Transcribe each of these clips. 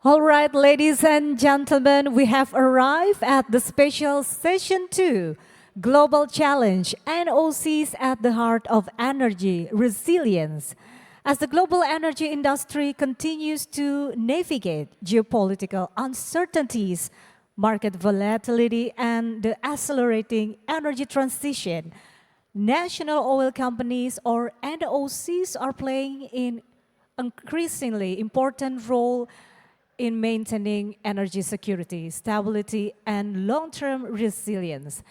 All right, ladies and gentlemen, we have arrived at the special session 2, Global Challenge, NOCs at the heart of energy resilience. As the global energy industry continues to navigate geopolitical uncertainties, market volatility, and the accelerating energy transition, national oil companies or NOCs are playing an increasingly important role in maintaining energy security, stability, and long-term resilience.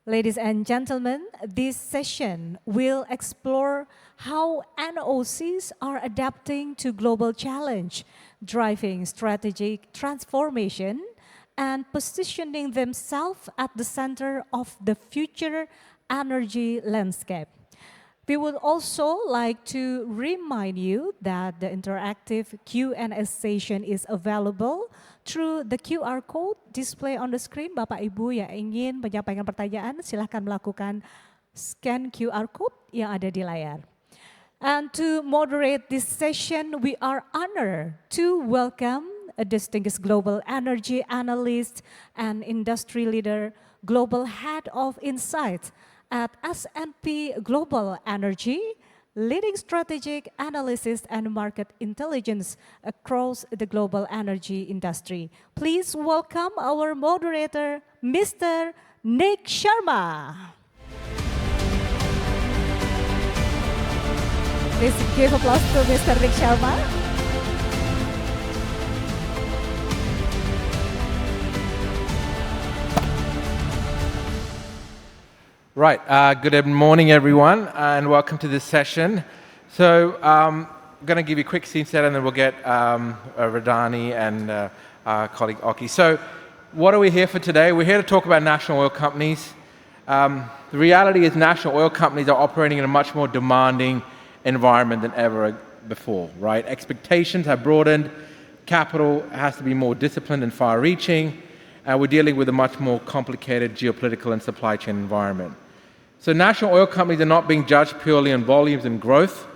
Ladies and gentlemen, this session will explore how NOCs are adapting to global challenge, driving strategic transformation, and positioning themselves at the center of the future energy landscape. We would also like to remind you that the interactive Q&A session is available through the QR code display on the screen. Bapak Ibu yang ingin menyampaikan pertanyaan, silahkan melakukan scan QR code yang ada di layar. And to moderate this session, we are honored to welcome a distinguished global energy analyst and industry leader, global head of insight at S&P Global Energy, leading strategic analysis and market intelligence across the global energy industry. Please welcome our moderator, Mr. Nick Sharma. Please give applause to Mr. Nick Sharma. Right, good morning everyone and welcome to this session. So I'm going to give you a quick scene set and then we'll get Redhani and our colleague Oki. So what are we here for today? We're here to talk about national oil companies. The reality is national oil companies are operating in a much more demanding environment than ever before, right? Expectations have broadened, capital has to be more disciplined and far-reaching, and we're dealing with a much more complicated geopolitical and supply chain environment. So national oil companies are not being judged purely on volumes and growth,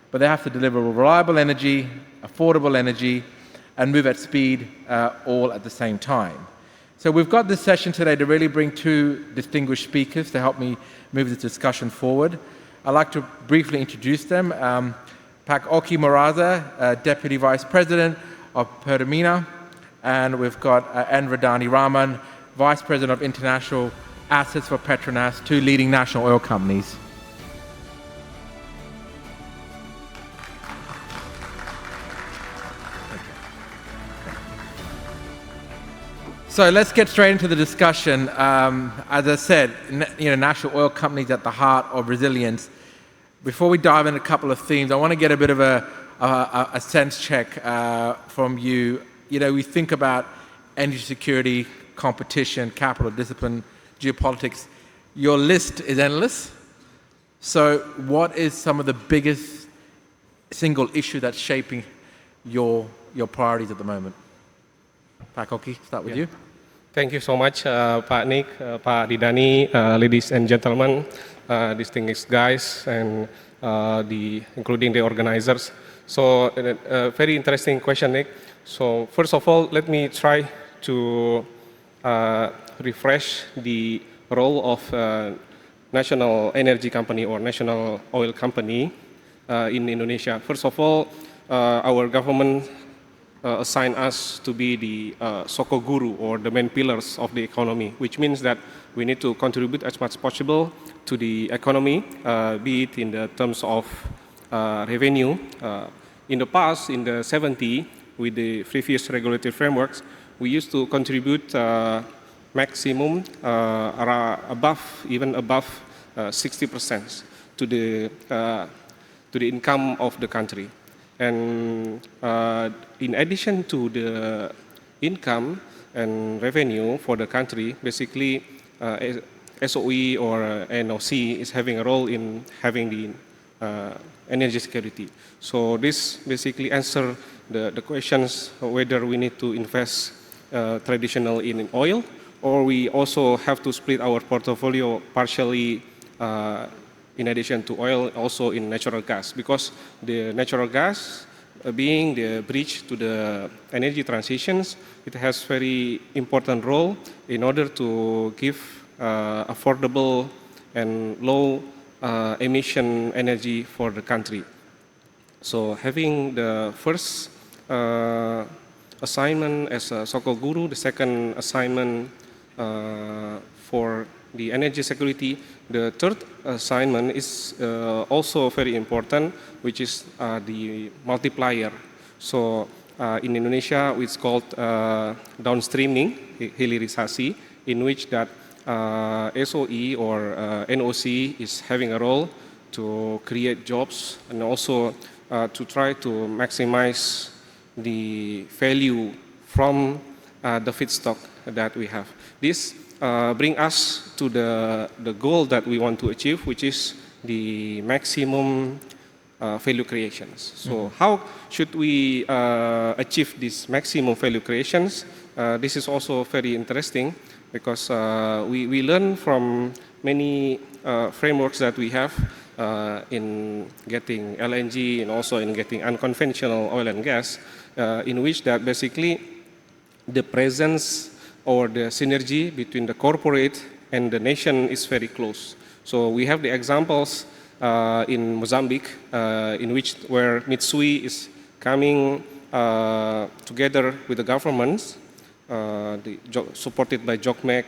but they have to deliver reliable energy, affordable energy, and move at speed all at the same time. So we've got this session today to really bring two distinguished speakers to help me move this discussion forward. I'd like to briefly introduce them. Pak Oki Muraza, Deputy Vice President of Pertamina, and we've got Redhani Rahman, Vice President of International Assets for PETRONAS, two leading national oil companies. So let's get straight into the discussion. As I said, national oil companies at the heart of resilience. Before we dive into a couple of themes, I want to get a bit of a sense check from you. We think about energy security, competition, capital discipline, geopolitics. Your list is endless. So what is some of the biggest single issue that's shaping your priorities at the moment? Pak Oki, start with you. Thank you so much, Pak Nick, Pak Redhani, ladies and gentlemen, distinguished guys, and including the organizers. So a very interesting question, Nick. So first of all, let me try to refresh the role of national energy company or national oil company in Indonesia. First of all, our government assigned us to be the Soko Guru or the main pillars of the economy, which means that we need to contribute as much as possible to the economy, be it in the terms of revenue. In the past, in the 70s, with the previous regulatory frameworks, we used to contribute maximum even above 60% to the income of the country. And in addition to the income and revenue for the country, basically SOE or NOC is having a role in having the energy security. So this basically answers the questions whether we need to invest traditionally in oil, or we also have to split our portfolio partially in addition to oil, also in natural gas, because the natural gas being the bridge to the energy transitions, it has very important role in order to give affordable and low emission energy for the country. So having the first assignment as a Soko Guru, the second assignment for the energy security, the third assignment is also very important, which is the multiplier. So in Indonesia, it's called downstreaming, hilirisasi, in which that SOE or NOC is having a role to create jobs and also to try to maximize the value from the feedstock that we have. This brings us to the goal that we want to achieve, which is the maximum value creations. So how should we achieve this maximum value creations? This is also very interesting because we learn from many frameworks that we have in getting LNG and also in getting unconventional oil and gas, in which that basically the presence or the synergy between the corporate and the nation is very close. So we have the examples in Mozambique, in which where Mitsui is coming together with the governments, supported by JOGMEC,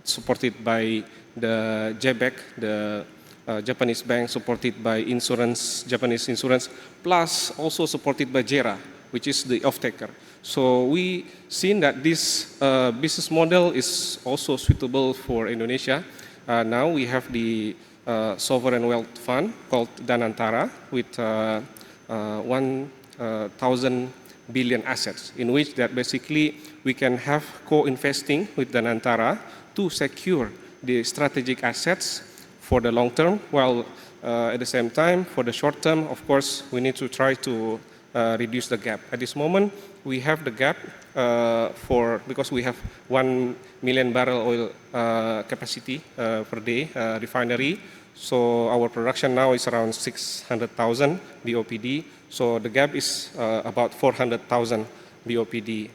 supported by the JBEC, the Japanese bank, supported by Japanese insurance, plus also supported by JERA, which is the off-taker. So we seen that this business model is also suitable for Indonesia. Now we have the sovereign wealth fund called Danantara with 1,000 billion assets, in which that basically we can have co-investing with Danantara to secure the strategic assets for the long term, while at the same time, for the short term, of course, we need to try to reduce the gap. At this moment, we have the gap because we have 1 million barrel oil capacity per day refinery. So our production now is around 600,000 BOPD. So the gap is about 400,000 BOPD.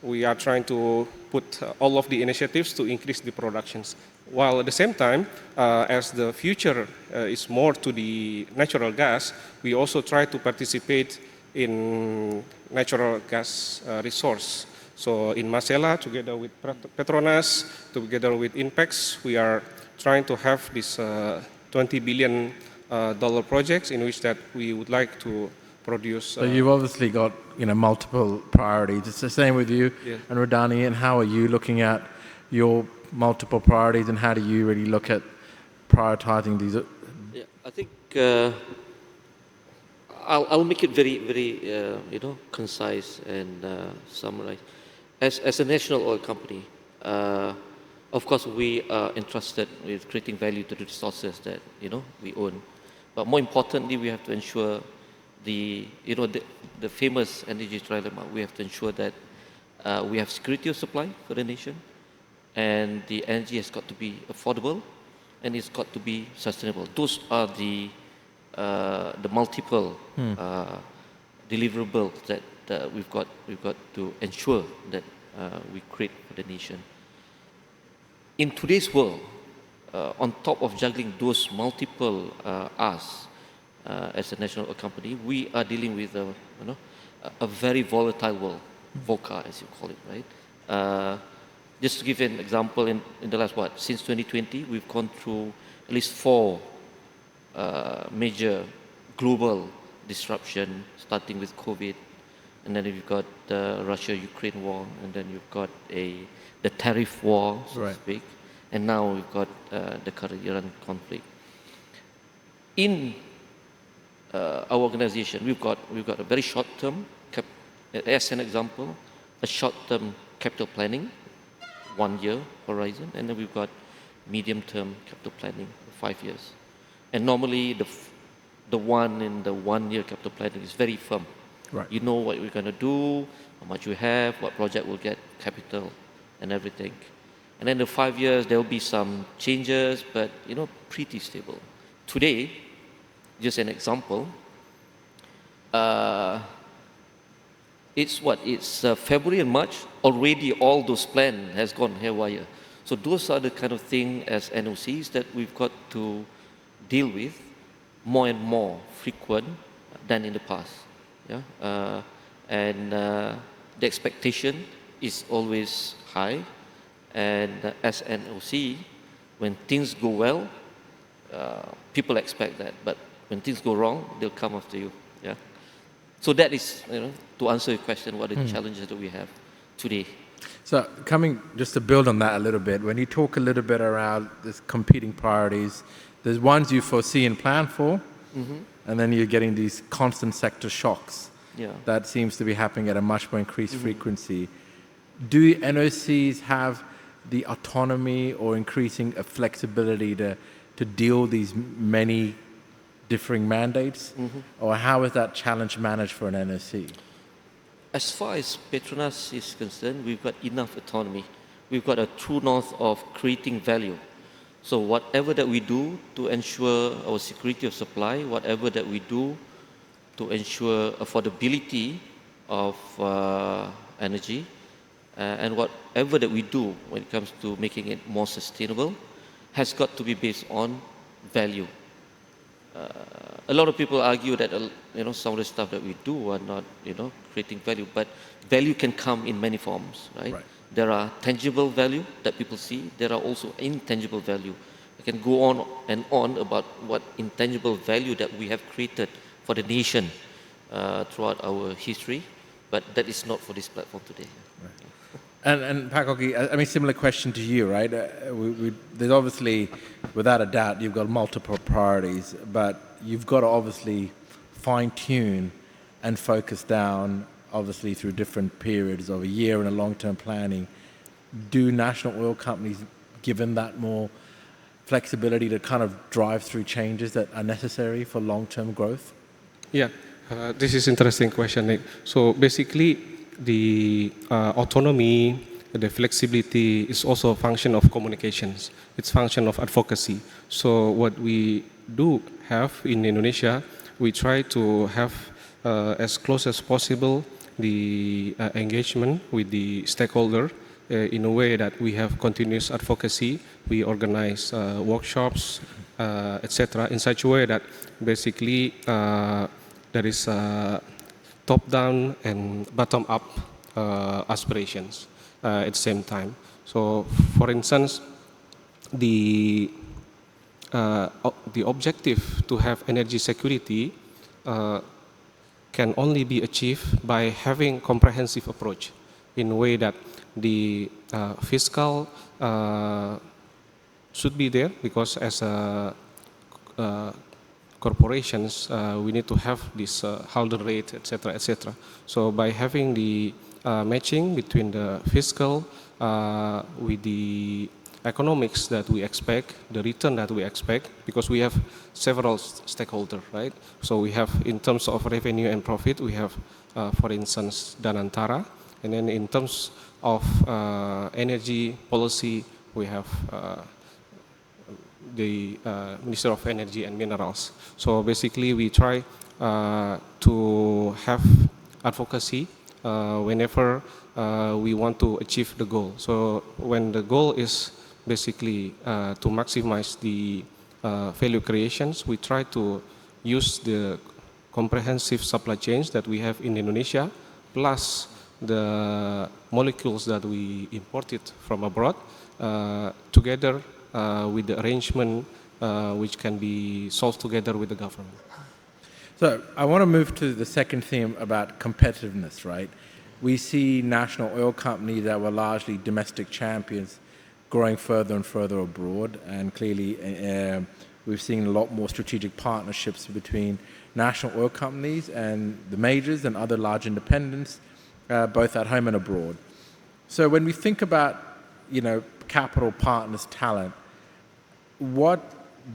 We are trying to put all of the initiatives to increase the productions. While at the same time, as the future is more to the natural gas, we also try to participate in natural gas resource. So in Masela, together with PETRONAS, together with INPEX, we are trying to have this $20 billion projects in which that we would like to produce. So you've obviously got multiple priorities. It's the same with you and Redhani. And how are you looking at your multiple priorities, and how do you really look at prioritizing these? Yeah, I think I'll make it very, very concise and summarize. As a national oil company, of course, we are entrusted with creating value to the resources that we own. But more importantly, we have to ensure the famous energy trilemma. We have to ensure that we have security of supply for the nation, and the energy has got to be affordable, and it's got to be sustainable. Those are the multiple deliverables that we've got to ensure that we create for the nation. In today's world, on top of juggling those multiple asks as a national oil company, we are dealing with a very volatile world, VUCA as you call it, right? Just to give you an example, in the last since 2020, we've gone through at least 4 major global disruption, starting with COVID, and then you've got the Russia-Ukraine war, and then you've got the tariff war, so to speak, and now we've got the current Iran conflict. In our organization, we've got a very short-term, as an example, a short-term capital planning, 1-year horizon, and then we've got medium-term capital planning, 5 years. And normally, the one in the 1-year capital planning is very firm. Right. You know what we're going to do, how much we have, what project will get capital, and everything. And then the 5 years, there will be some changes, but pretty stable. Today, just an example, it's what? It's February and March. Already all those plans has gone haywire. So those are the kind of thing as NOCs that we've got to deal with more and more frequent than in the past. Yeah? The expectation is always high. And as NOC, when things go well, people expect that. But when things go wrong, they'll come after you. Yeah. So that is, to answer your question, what are the challenges that we have today. So just to build on that a little bit, when you talk a little bit around this competing priorities, there's ones you foresee and plan for, and then you're getting these constant sector shocks. Yeah. That seems to be happening at a much more increased frequency. Do NOCs have the autonomy or increasing flexibility to deal these many differing mandates? Or how is that challenge managed for an NOC? As far as PETRONAS is concerned, we've got enough autonomy. We've got a true north of creating value. So whatever that we do to ensure our security of supply, whatever that we do to ensure affordability of energy, and whatever that we do when it comes to making it more sustainable, has got to be based on value. A lot of people argue that some of the stuff that we do are not creating value, but value can come in many forms, right? There are tangible value that people see. There are also intangible value. I can go on and on about what intangible value that we have created for the nation throughout our history, but that is not for this platform today. And Pak Oki, I mean, similar question to you, right? There's obviously, without a doubt, you've got multiple priorities, but you've got to obviously fine-tune and focus down, obviously, through different periods of a year and a long-term planning. Do national oil companies, given that more flexibility to kind of drive through changes that are necessary for long-term growth? Yeah, this is interesting question, Nick. So basically, the autonomy, the flexibility is also a function of communications. It's a function of advocacy. So what we do have in Indonesia, we try to have as close as possible the engagement with the stakeholder in a way that we have continuous advocacy. We organize workshops, etc., in such a way that basically there is top-down and bottom-up aspirations at the same time. So, for instance, the objective to have energy security can only be achieved by having comprehensive approach in a way that the fiscal should be there, because as corporations, we need to have this holder rate, etc., etc. So by having the matching between the fiscal with the economics that we expect, the return that we expect, because we have several stakeholders, right? So we have, in terms of revenue and profit, we have, for instance, Danantara, and then in terms of energy policy, we have the Minister of Energy and Minerals. So basically, we try to have advocacy whenever we want to achieve the goal. So when the goal is basically to maximize the value creations, we try to use the comprehensive supply chains that we have in Indonesia, plus the molecules that we imported from abroad, together with the arrangement which can be solved together with the government. So I want to move to the second theme about competitiveness, right? We see national oil companies that were largely domestic champions growing further and further abroad, and clearly we've seen a lot more strategic partnerships between national oil companies and the majors and other large independents, both at home and abroad. So when we think about, capital partners, talent, what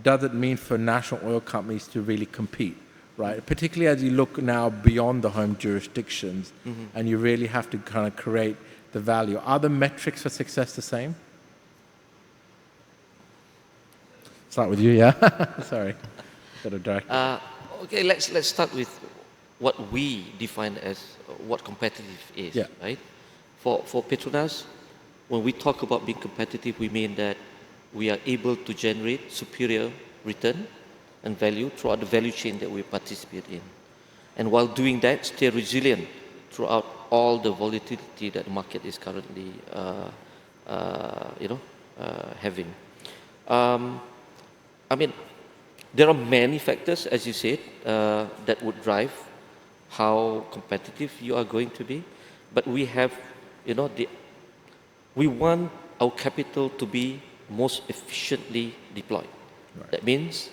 does it mean for national oil companies to really compete, right? Particularly as you look now beyond the home jurisdictions, and you really have to kind of create the value. Are the metrics for success the same? Start with you, yeah? Sorry. Got to direct. Okay, let's start with what we define as what competitive is, Yeah. right? For PETRONAS, when we talk about being competitive, we mean that we are able to generate superior return and value throughout the value chain that we participate in. And while doing that, stay resilient throughout all the volatility that the market is currently having. I mean, there are many factors, as you said, that would drive how competitive you are going to be. But we have, we want our capital to be most efficiently deployed. Right. That means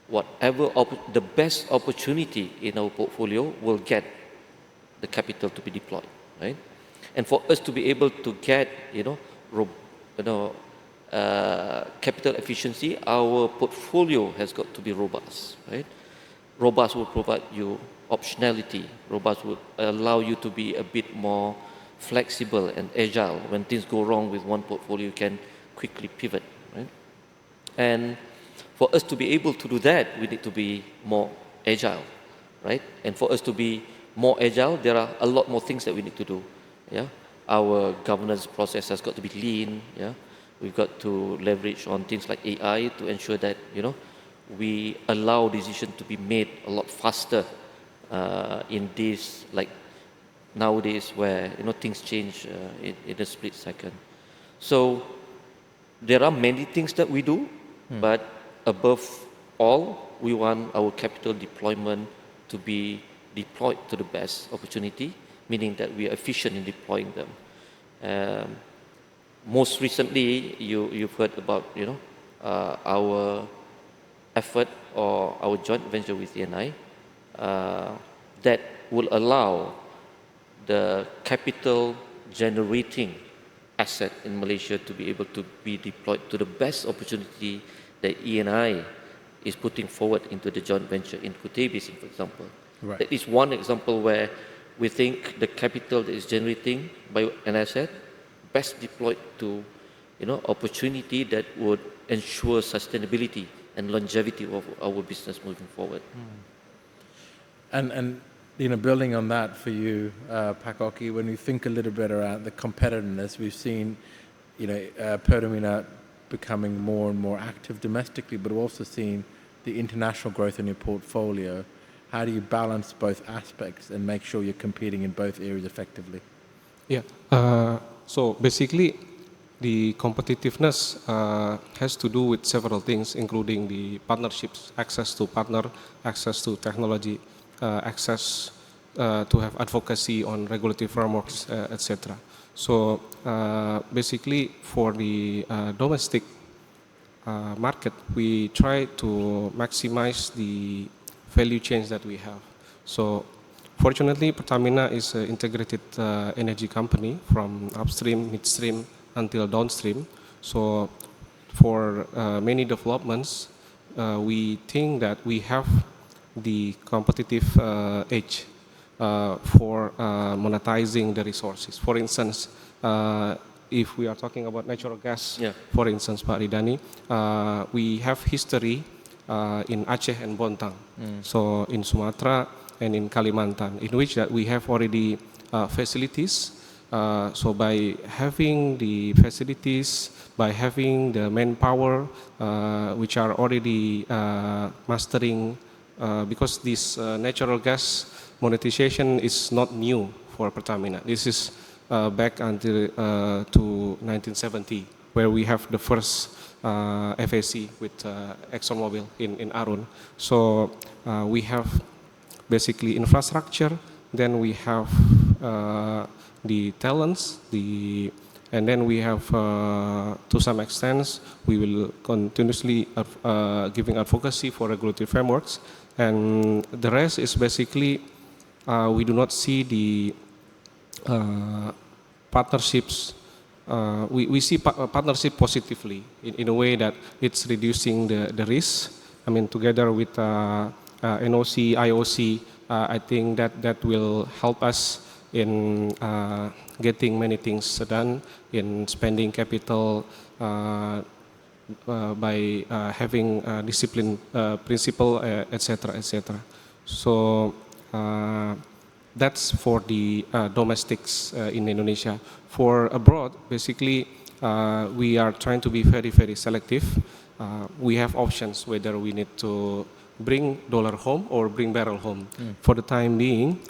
whatever the best opportunity in our portfolio will get the capital to be deployed, right? And for us to be able to get, capital efficiency, our portfolio has got to be robust, right? Robust will provide you optionality. Robust will allow you to be a bit more flexible and agile. When things go wrong with one portfolio, you can quickly pivot, right? And for us to be able to do that, we need to be more agile, right? And for us to be more agile, there are a lot more things that we need to do. Yeah, our governance process has got to be lean. Yeah, we've got to leverage on things like AI to ensure that we allow decisions to be made a lot faster in this, like nowadays, where things change in a split second. So there are many things that we do, but above all, we want our capital deployment to be deployed to the best opportunity, meaning that we are efficient in deploying them. Most recently, you've heard about our effort or our joint venture with ENI that will allow the capital generating asset in Malaysia to be able to be deployed to the best opportunity that ENI is putting forward into the joint venture in Kutai Basin, for example. Right. That is one example where we think the capital that is generating by an asset best deployed to opportunity that would ensure sustainability and longevity of our business moving forward. And building on that for you, Pak Oki, when we think a little bit around the competitiveness, we've seen, Pertamina becoming more and more active domestically, but we've also seen the international growth in your portfolio. How do you balance both aspects and make sure you're competing in both areas effectively? Yeah. So basically, the competitiveness has to do with several things, including the partnerships, access to partner, access to technology, access to have advocacy on regulatory frameworks, etc. So basically, for the domestic market, we try to maximize the value chains that we have. So fortunately, Pertamina is an integrated energy company from upstream, midstream, until downstream. So for many developments, we think that we have the competitive edge for monetizing the resources. For instance, if we are talking about natural gas, for instance, Pak Redhani, we have history in Aceh and Bontang, so in Sumatra and in Kalimantan, in which that we have already facilities. So by having the facilities, by having the manpower, which are already mastering, because this natural gas monetization is not new for Pertamina. This is back until to 1970, where we have the first FAC with ExxonMobil in Arun. So we have basically infrastructure, then we have the talents, and then we have, to some extent, we will continuously giving advocacy for regulatory frameworks, and the rest is basically we do not see the partnerships. We see partnership positively in a way that it's reducing the risk. I mean, together with NOC, IOC, I think that will help us in getting many things done, in spending capital by having discipline principle, etc., etc. So That's for the domestics in Indonesia. For abroad, basically, we are trying to be very, very selective. We have options whether we need to bring dollar home or bring barrel home. For the time being,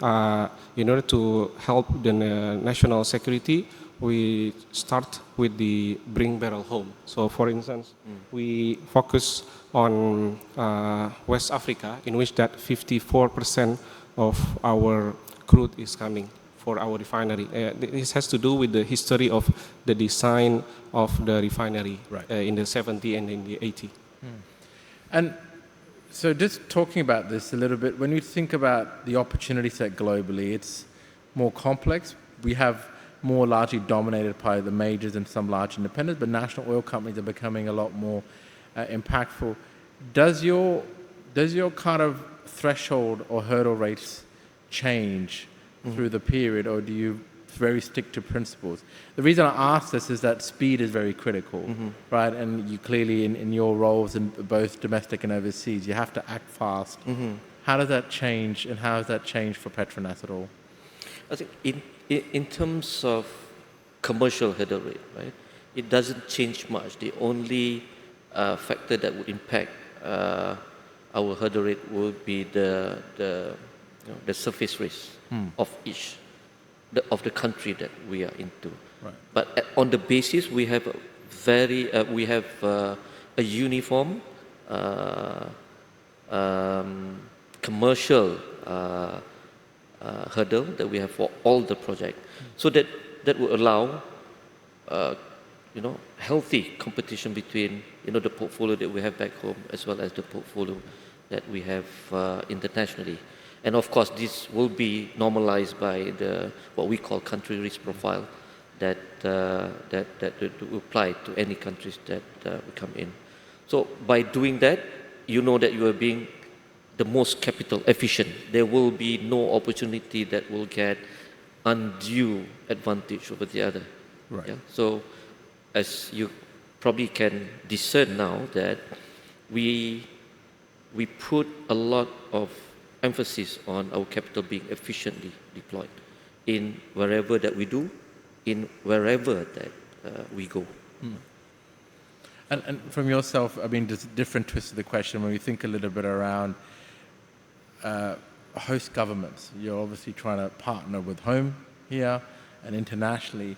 in order to help the national security, we start with the bring barrel home. So, for instance, we focus on West Africa, in which that 54% of our crude is coming for our refinery. This has to do with the history of the design of the refinery in the 70s and in the 80s. And so just talking about this a little bit, when you think about the opportunity set globally, it's more complex. We have more largely dominated by the majors and some large independents, but national oil companies are becoming a lot more impactful. Does your kind of threshold or hurdle rates change through the period, or do you very stick to principles? The reason I ask this is that speed is very critical, right? And you clearly, in your roles in both domestic and overseas, you have to act fast. How does that change, and how has that changed for PETRONAS at all? I think in terms of commercial hurdle rate, right, it doesn't change much. The only factor that would impact our hurdle rate would be the surface risk of each of the country that we are into. Right. But on the basis, we have a uniform commercial hurdle that we have for all the project, so that will allow healthy competition between the portfolio that we have back home as well as the portfolio that we have internationally. And of course, this will be normalized by what we call country risk profile that will apply to any countries that we come in. So by doing that, you know that you are being the most capital efficient. There will be no opportunity that will get undue advantage over the other. Right. Yeah? So as you probably can discern now, that we put a lot of emphasis on our capital being efficiently deployed in wherever that we do, in wherever that we go. And from yourself, I mean, there's a different twist of the question when we think a little bit around host governments. You're obviously trying to partner with home here and internationally.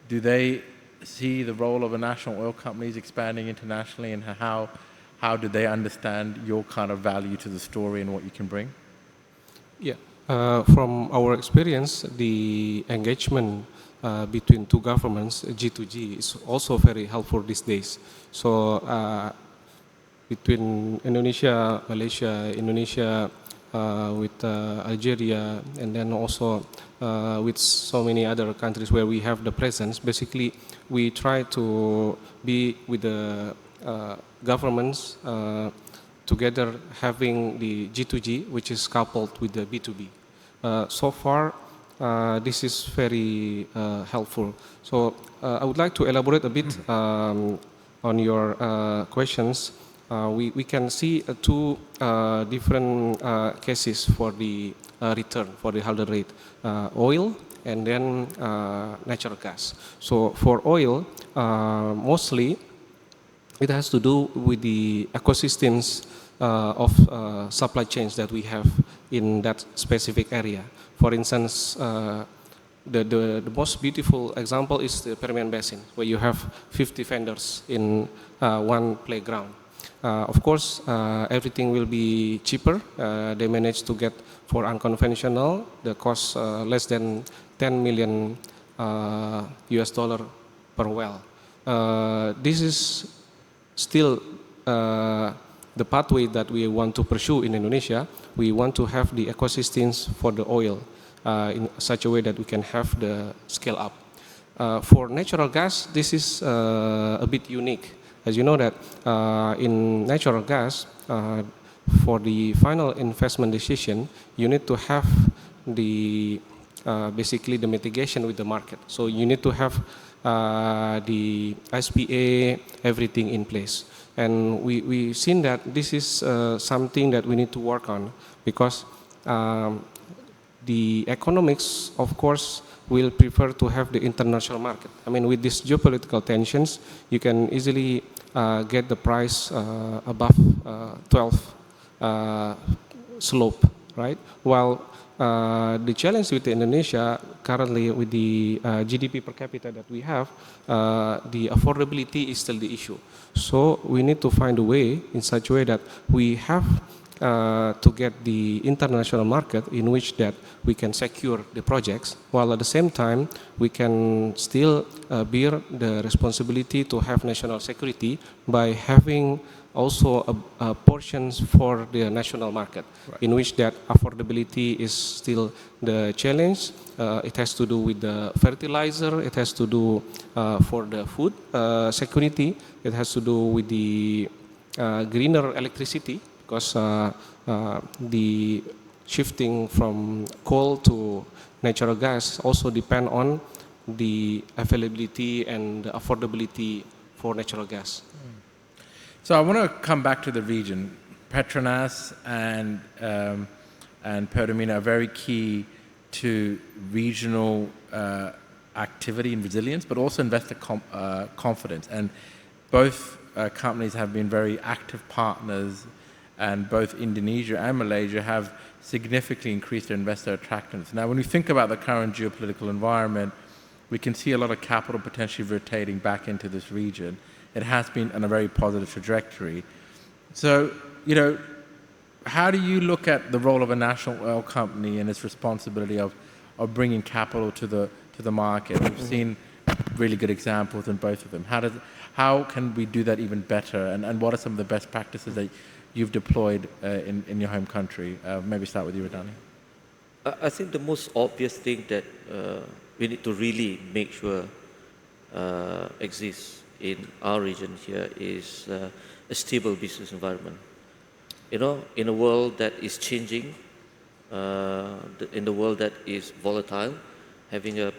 Do they see the role of a national oil companies expanding internationally, and how do they understand your kind of value to the story and what you can bring? Yeah, from our experience, the engagement between two governments, G2G, is also very helpful these days. So between Indonesia, Malaysia, Indonesia, with Algeria, and then also with so many other countries where we have the presence, basically we try to be with the governments together, having the G2G, which is coupled with the B2B. So far, this is very helpful. So I would like to elaborate a bit on your questions. We can see two different cases for the return, for the hurdle rate, oil and then natural gas. So for oil, mostly it has to do with the ecosystems of supply chains that we have in that specific area. For instance, the most beautiful example is the Permian Basin, where you have 50 vendors in one playground. Of course, everything will be cheaper. They managed to get, for unconventional, the cost less than 10 million US dollar per well. This is still the pathway that we want to pursue in Indonesia. We want to have the ecosystems for the oil in such a way that we can have the scale up. For natural gas, this is a bit unique. As you know that in natural gas, for the final investment decision, you need to have the basically the mitigation with the market. So you need to have the SPA, everything in place. And we've seen that this is something that we need to work on, because the economics, of course, will prefer to have the international market. I mean, with these geopolitical tensions, you can easily get the price above 12 slope, right? While the challenge with Indonesia currently with the GDP per capita that we have, the affordability is still the issue. So we need to find a way in such a way that we have to get the international market in which that we can secure the projects, while at the same time we can still bear the responsibility to have national security by having also portions for the national market, right, in which that affordability is still the challenge. It has to do with the fertilizer, it has to do for the food security, it has to do with the greener electricity, because the shifting from coal to natural gas also depend on the availability and the affordability for natural gas. So I want to come back to the region. PETRONAS and Pertamina are very key to regional activity and resilience, but also investor confidence. And both companies have been very active partners, and both Indonesia and Malaysia have significantly increased their investor attractiveness. Now, when we think about the current geopolitical environment, we can see a lot of capital potentially rotating back into this region. It has been on a very positive trajectory. So, how do you look at the role of a national oil company and its responsibility of bringing capital to the market? We've seen really good examples in both of them. How can we do that even better? And what are some of the best practices that you've deployed in your home country? Maybe start with you, Redhani. I think the most obvious thing that we need to really make sure exists in our region here is a stable business environment. In a world that is changing, in the world that is volatile, having a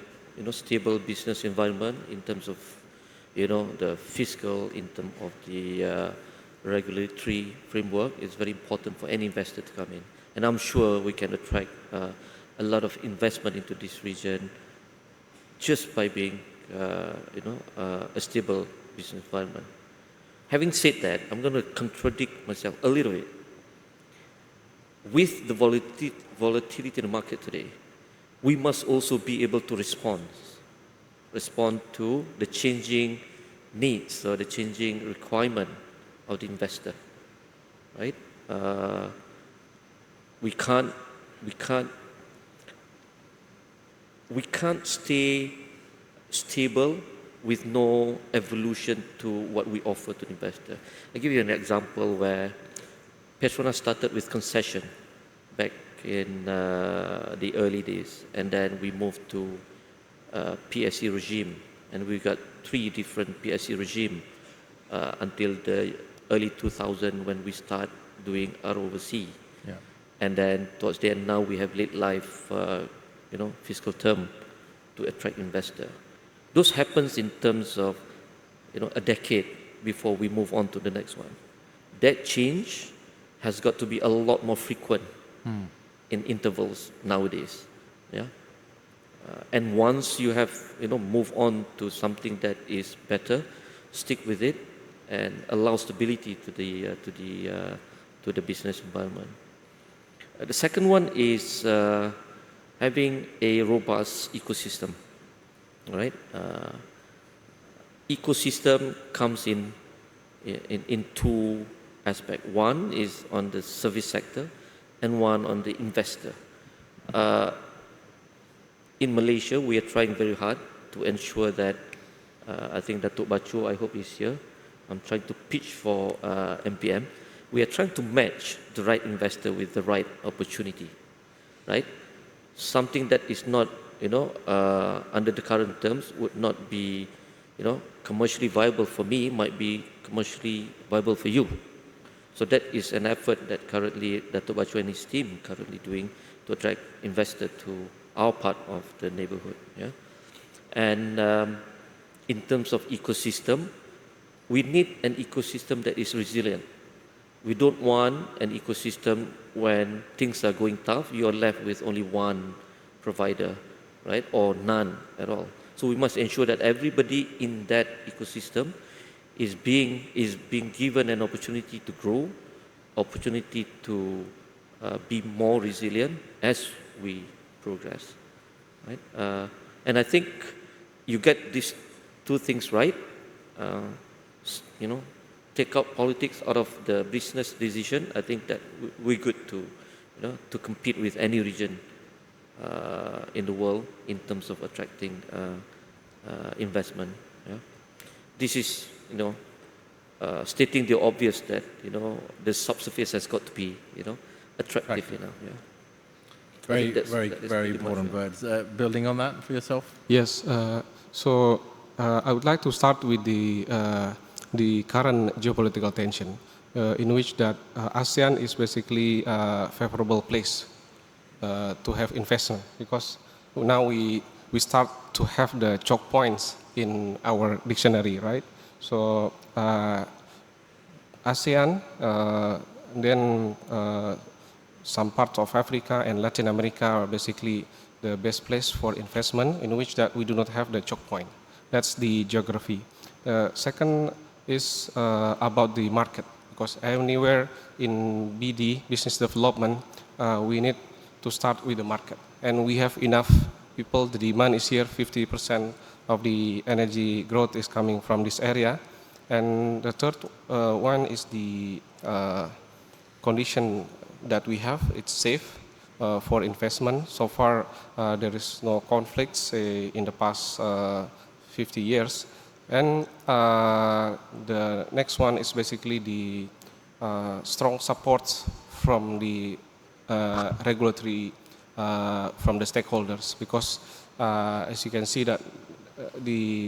stable business environment in terms of the fiscal, in terms of the regulatory framework is very important for any investor to come in. And I'm sure we can attract a lot of investment into this region just by being a stable business environment. Having said that, I'm going to contradict myself a little bit. With the volatility in the market today, we must also be able to respond to the changing needs or the changing requirement of the investor, right? We can't stay stable with no evolution to what we offer to the investor. I'll give you an example where PETRONAS started with concession back in the early days, and then we moved to PSC regime, and we got 3 different PSC regime until the early 2000 when we start doing ROVC. Yeah. And then towards the end now we have late life fiscal term to attract investor. Those happens in terms of a decade before we move on to the next one. That change has got to be a lot more frequent in intervals nowadays. Yeah. And once you have move on to something that is better, stick with it and allow stability to the business environment. The second one is having a robust ecosystem. Right? Ecosystem comes in 2 aspects. One is on the service sector, and one on the investor. In Malaysia, we are trying very hard to ensure that. I think Datuk Bacho, I hope he's here. I'm trying to pitch for MPM. We are trying to match the right investor with the right opportunity, right? Something that is not, under the current terms would not be, commercially viable for me, might be commercially viable for you. So that is an effort that currently Datuk Bacho and his team currently doing to attract investor to our part of the neighborhood. Yeah, and in terms of ecosystem, we need an ecosystem that is resilient. We don't want an ecosystem when things are going tough, you are left with only one provider, right? Or none at all. So we must ensure that everybody in that ecosystem is being given an opportunity to grow, opportunity to be more resilient as we progress, right? And I think you get these two things right, take out politics out of the business decision. I think that we're good to, to compete with any region in the world in terms of attracting investment. Yeah? This is, stating the obvious that, the subsurface has got to be, attractive enough. Yeah. Very important words. Building on that for yourself? Yes. So I would like to start with the current geopolitical tension, in which that ASEAN is basically a favorable place to have investment, because now we start to have the choke points in our dictionary, right? So ASEAN, then some parts of Africa and Latin America are basically the best place for investment, in which that we do not have the choke point. That's the geography. Second is about the market, because anywhere in BD, business development, we need to start with the market. And we have enough people, the demand is here, 50% of the energy growth is coming from this area. And the third one is the condition that we have, it's safe for investment. So far, there is no conflicts in the past 50 years. And the next one is basically the strong support from the regulatory, from the stakeholders, because as you can see that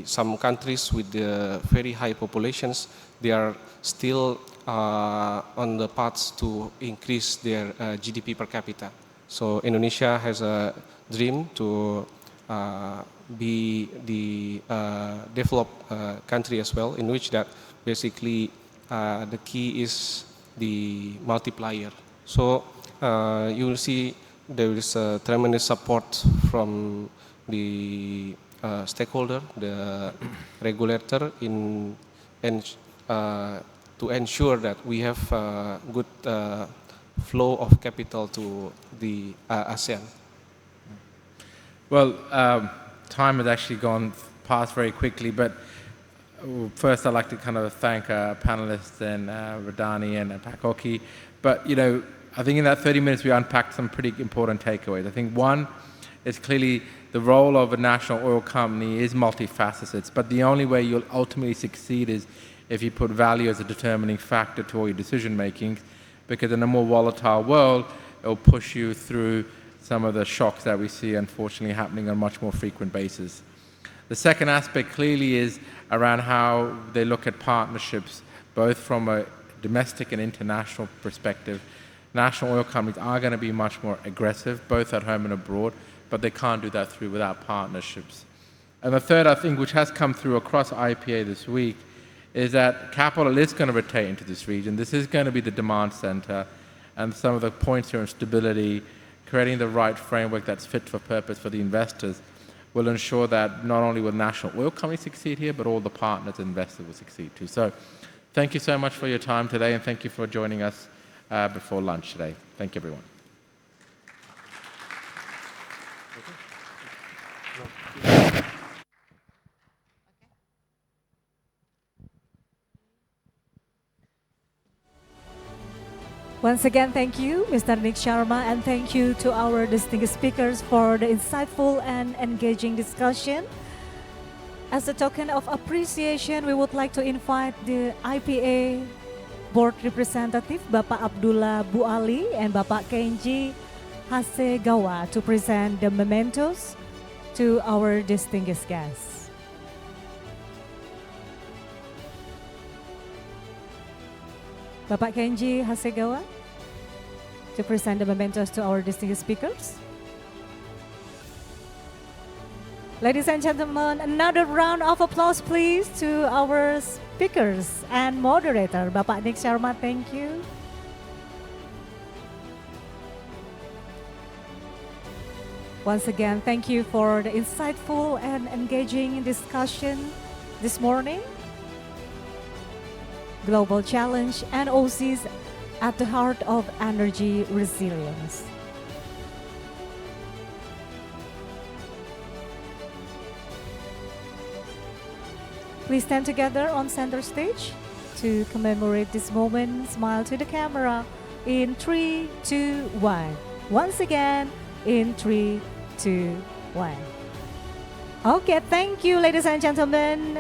some countries with the very high populations, they are still on the path to increase their GDP per capita. So Indonesia has a dream to be the developed country as well, in which that basically the key is the multiplier. So you will see there is a tremendous support from the stakeholder, the regulator, to ensure that we have good flow of capital to the ASEAN. Well, time has actually gone past very quickly, but first I'd like to kind of thank our panelists and Redhani and Pak Oki. But, I think in that 30 minutes we unpacked some pretty important takeaways. I think one is clearly the role of a national oil company is multifaceted, but the only way you'll ultimately succeed is if you put value as a determining factor to all your decision making, because in a more volatile world, it will push you through some of the shocks that we see unfortunately happening on a much more frequent basis. The second aspect clearly is around how they look at partnerships, both from a domestic and international perspective. National oil companies are going to be much more aggressive, both at home and abroad, but they can't do that without partnerships. And the third, I think, which has come through across IPA this week, is that capital is going to rotate into this region. This is going to be the demand center, and some of the points here on stability, creating the right framework that's fit for purpose for the investors, will ensure that not only will national oil companies succeed here, but all the partners and investors will succeed too. So thank you so much for your time today, and thank you for joining us before lunch today. Thank you, everyone. Once again, thank you, Mr. Nick Sharma, and thank you to our distinguished speakers for the insightful and engaging discussion. As a token of appreciation, we would like to invite the IPA Board Representative, Bapak Abdullah Bu Ali and Bapak Kenji Hasegawa to present the mementos to our distinguished guests. Bapak Kenji Hasegawa to present the mementos to our distinguished speakers. Ladies and gentlemen, another round of applause please to our speakers and moderator. Bapak Nick Sharma, thank you. Once again, thank you for the insightful and engaging discussion this morning. Global challenge and NOCS at the heart of energy resilience. Please stand together on center stage to commemorate this moment. Smile to the camera in 3, 2, 1. Once again, in 3, 2, 1. Okay, thank you, ladies and gentlemen.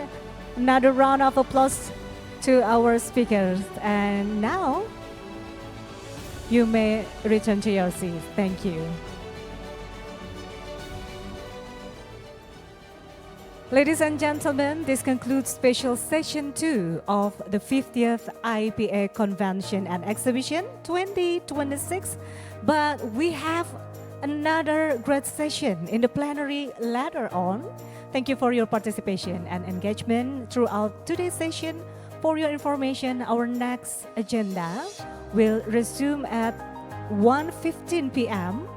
Another round of applause to our speakers. And now, you may return to your seats. Thank you. Ladies and gentlemen, this concludes special session 2 of the 50th IPA Convention and Exhibition 2026. But we have another great session in the plenary later on. Thank you for your participation and engagement throughout today's session. For your information, our next agenda will resume at 1:15 p.m.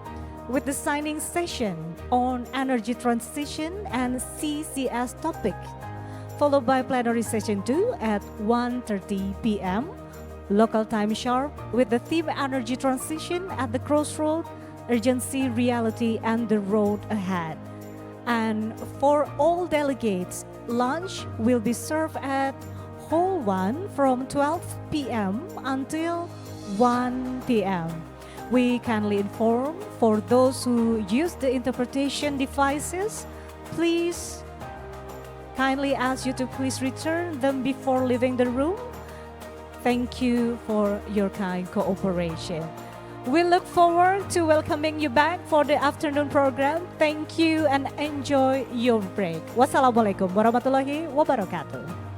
with the signing session on energy transition and CCS topic, followed by plenary session 2 at 1:30 p.m. local time sharp with the theme energy transition at the crossroad, urgency, reality, and the road ahead. And for all delegates, lunch will be served at Hall 1 from 12 p.m. until 1 p.m. We kindly inform for those who use the interpretation devices, please kindly ask you to please return them before leaving the room. Thank you for your kind cooperation. We look forward to welcoming you back for the afternoon program. Thank you and enjoy your break. Wassalamualaikum warahmatullahi wabarakatuh.